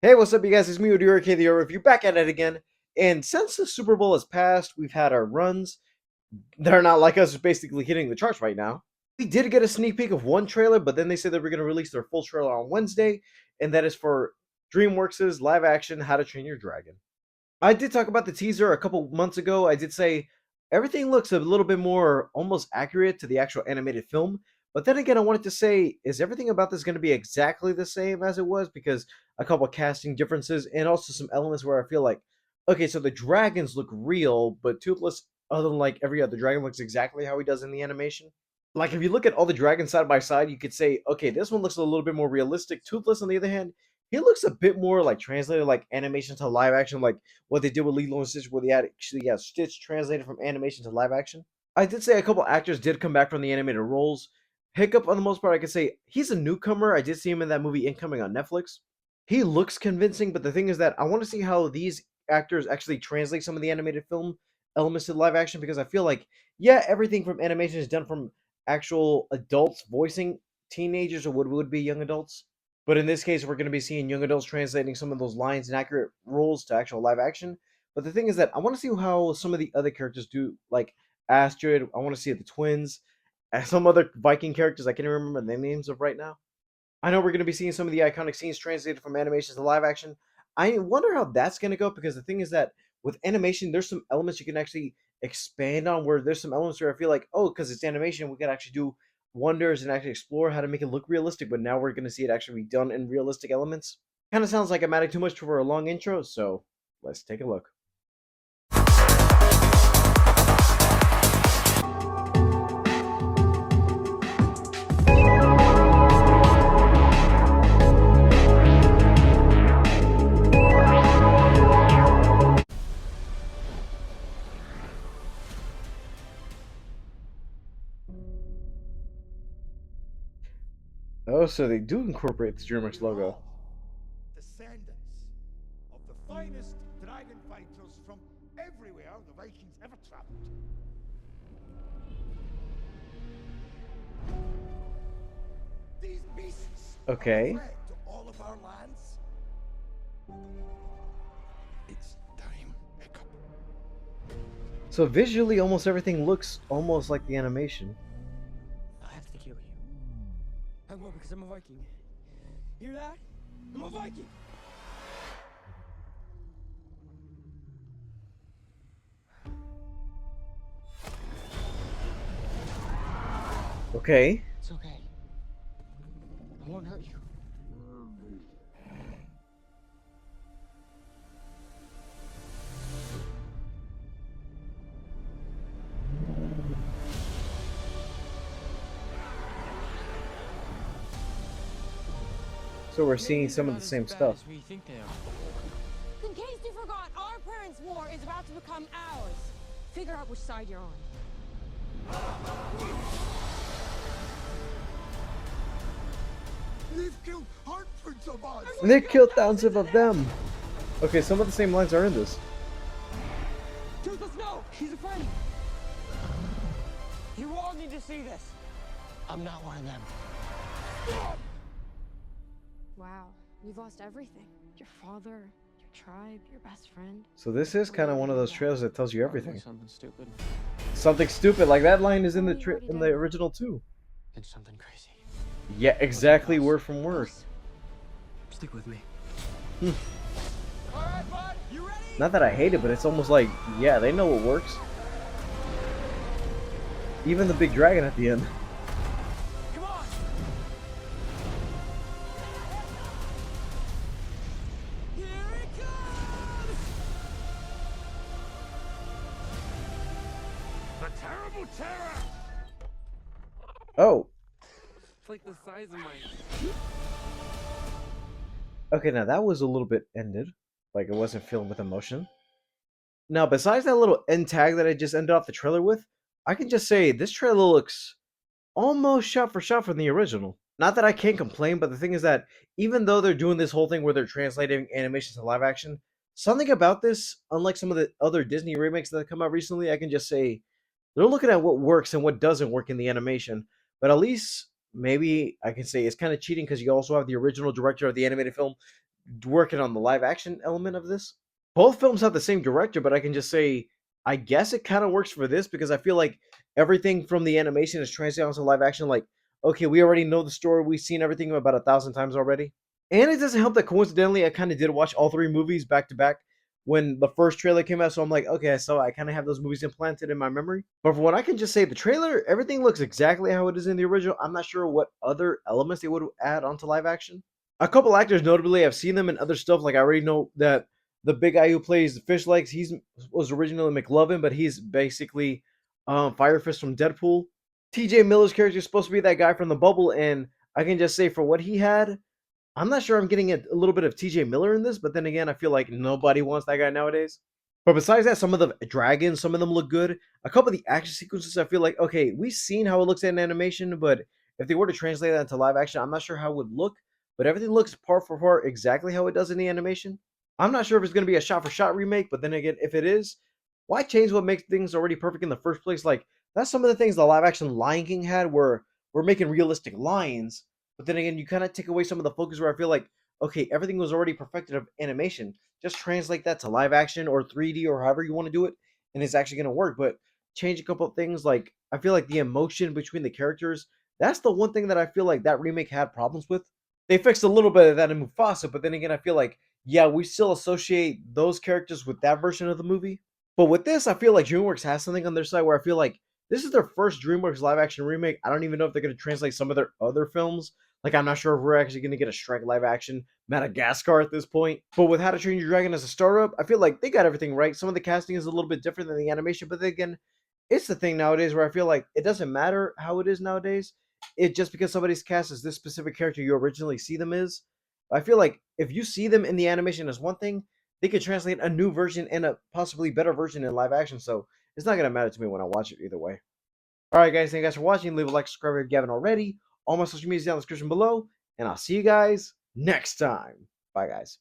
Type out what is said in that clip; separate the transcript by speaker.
Speaker 1: Hey, what's up, you guys? It's me, Odira K, the review, back at it again. And since the Super Bowl has passed, we've had our runs that are not like us, basically hitting the charts right now. We did get a sneak peek of one trailer, but then they said they were going to release their full trailer on Wednesday, and that is for DreamWorks' live action How to Train Your Dragon. I did talk about the teaser a couple months ago. I did say everything looks a little bit more almost accurate to the actual animated film. But then again, I wanted to say, is everything about this going to be exactly the same as it was? Because a couple casting differences and also some elements where I feel like, okay, so the dragons look real, but Toothless, other than like every other dragon, looks exactly how he does in the animation. Like if you look at all the dragons side by side, you could say, okay, this one looks a little bit more realistic. Toothless, on the other hand, he looks a bit more like translated like animation to live action, like what they did with Lilo and Stitch, where they had actually Stitch translated from animation to live action. I did say a couple actors did come back from the animated roles. Hiccup, on the most part, I could say he's a newcomer. I did see him in that movie Incoming on Netflix. He looks convincing, but the thing is that I want to see how these actors actually translate some of the animated film elements to live action because I feel like, yeah, everything from animation is done from actual adults voicing teenagers or what would be young adults. But in this case, we're going to be seeing young adults translating some of those lines and accurate roles to actual live action. But the thing is that I want to see how some of the other characters do, like Astrid. I want to see the twins, and some other Viking characters I can't even remember the names of right now. I know we're going to be seeing some of the iconic scenes translated from animations to live action. I wonder how that's going to go because the thing is that with animation, there's some elements you can actually expand on. Where there's some elements where I feel like, oh, because it's animation, we can actually do wonders and actually explore how to make it look realistic. But now we're going to see it actually be done in realistic elements. Kind of sounds like I'm adding too much for a long intro, so let's take a look. Oh, so they do incorporate the DreamWorks logo.
Speaker 2: Descendants of the finest dragon fighters from everywhere the Vikings ever traveled. These beasts are a
Speaker 1: Okay.
Speaker 2: threat to all of our lands. It's time, Hiccup.
Speaker 1: So visually, almost everything looks almost like the animation.
Speaker 3: I have to kill you. I will because I'm a Viking. Hear that? I'm a Viking!
Speaker 1: Okay.
Speaker 3: It's okay. I won't hurt you.
Speaker 1: So we're seeing
Speaker 3: Maybe
Speaker 1: some
Speaker 3: they're
Speaker 1: of the
Speaker 3: not
Speaker 1: same
Speaker 3: as bad
Speaker 1: stuff.
Speaker 3: as we think they are.
Speaker 4: In case you forgot, our parents' war is about to become ours. Figure out which side you're on.
Speaker 2: They've killed hundreds of us.
Speaker 1: And they killed thousands of them. Okay, some of the same lines are in this.
Speaker 3: Toothless, no! He's a friend! You all need to see this. I'm not one of them.
Speaker 4: Wow, you've lost everything. Your father, your tribe, your best friend.
Speaker 1: So this is kind of one of those trailers that tells you everything.
Speaker 3: Something stupid.
Speaker 1: Something stupid like that line is in the
Speaker 4: Oh, you already
Speaker 1: in
Speaker 4: did
Speaker 1: the
Speaker 4: that.
Speaker 1: original too.
Speaker 3: It's something crazy.
Speaker 1: Yeah, exactly word from word.
Speaker 3: Stick with me.
Speaker 2: Alright, bud, you ready?
Speaker 1: Not that I hate it, but it's almost like, yeah, they know what works. Even the big dragon at the end.
Speaker 2: Come on! Here it comes! The terrible terror!
Speaker 1: Oh,
Speaker 3: It's like the size of my...
Speaker 1: okay, now that was a little bit ended. Like it wasn't filled with emotion. Now, besides that little end tag that I just ended off the trailer with, I can just say this trailer looks almost shot for shot from the original. Not that I can't complain, but the thing is that even though they're doing this whole thing where they're translating animation to live action, something about this, unlike some of the other Disney remakes that have come out recently, I can just say they're looking at what works and what doesn't work in the animation. But at least maybe I can say it's kind of cheating because you also have the original director of the animated film working on the live action element of this. Both films have the same director, but I can just say I guess it kind of works for this because I feel like everything from the animation is translated onto live action. Like, okay, we already know the story, we've seen everything about 1,000 times already. And it doesn't help that coincidentally I kind of did watch all three movies back to back when the first trailer came out. So I'm like, okay, so I kind of have those movies implanted in my memory. But from what I can just say, the trailer, everything looks exactly how it is in the original. I'm not sure what other elements they would add onto live action. A couple actors, notably, I've seen them in other stuff. Like I already know that the big guy who plays the Fish Legs, he was originally McLovin, but he's basically Fire Fist from Deadpool. T.J. Miller's character is supposed to be that guy from The Bubble, and I can just say for what he had, I'm not sure I'm getting a little bit of TJ Miller in this, but then again, I feel like nobody wants that guy nowadays. But besides that, some of the dragons, some of them look good. A couple of the action sequences, I feel like, okay, we've seen how it looks in animation, but if they were to translate that into live action, I'm not sure how it would look. But everything looks part for part exactly how it does in the animation. I'm not sure if it's going to be a shot for shot remake, but then again, if it is, why change what makes things already perfect in the first place? Like, that's some of the things the live action Lion King had where we're making realistic lions. But then again, you kind of take away some of the focus where I feel like, okay, everything was already perfected of animation. Just translate that to live action or 3D or however you want to do it, and it's actually going to work. But change a couple of things. Like, I feel like the emotion between the characters, that's the one thing that I feel like that remake had problems with. They fixed a little bit of that in Mufasa, but then again, I feel like, yeah, we still associate those characters with that version of the movie. But with this, I feel like DreamWorks has something on their side where I feel like this is their first DreamWorks live action remake. I don't even know if they're going to translate some of their other films. Like, I'm not sure if we're actually going to get a Shrek live action Madagascar at this point. But with How to Train Your Dragon as a startup, I feel like they got everything right. Some of the casting is a little bit different than the animation, but then again, it's the thing nowadays where I feel like it doesn't matter how it is nowadays. It just because somebody's cast as this specific character you originally see them as. I feel like if you see them in the animation as one thing, they could translate a new version and a possibly better version in live action. So it's not gonna matter to me when I watch it either way. All right, guys, thank you guys for watching. Leave a like, subscribe if you haven't already. All my social media is down in the description below, and I'll see you guys next time. Bye, guys.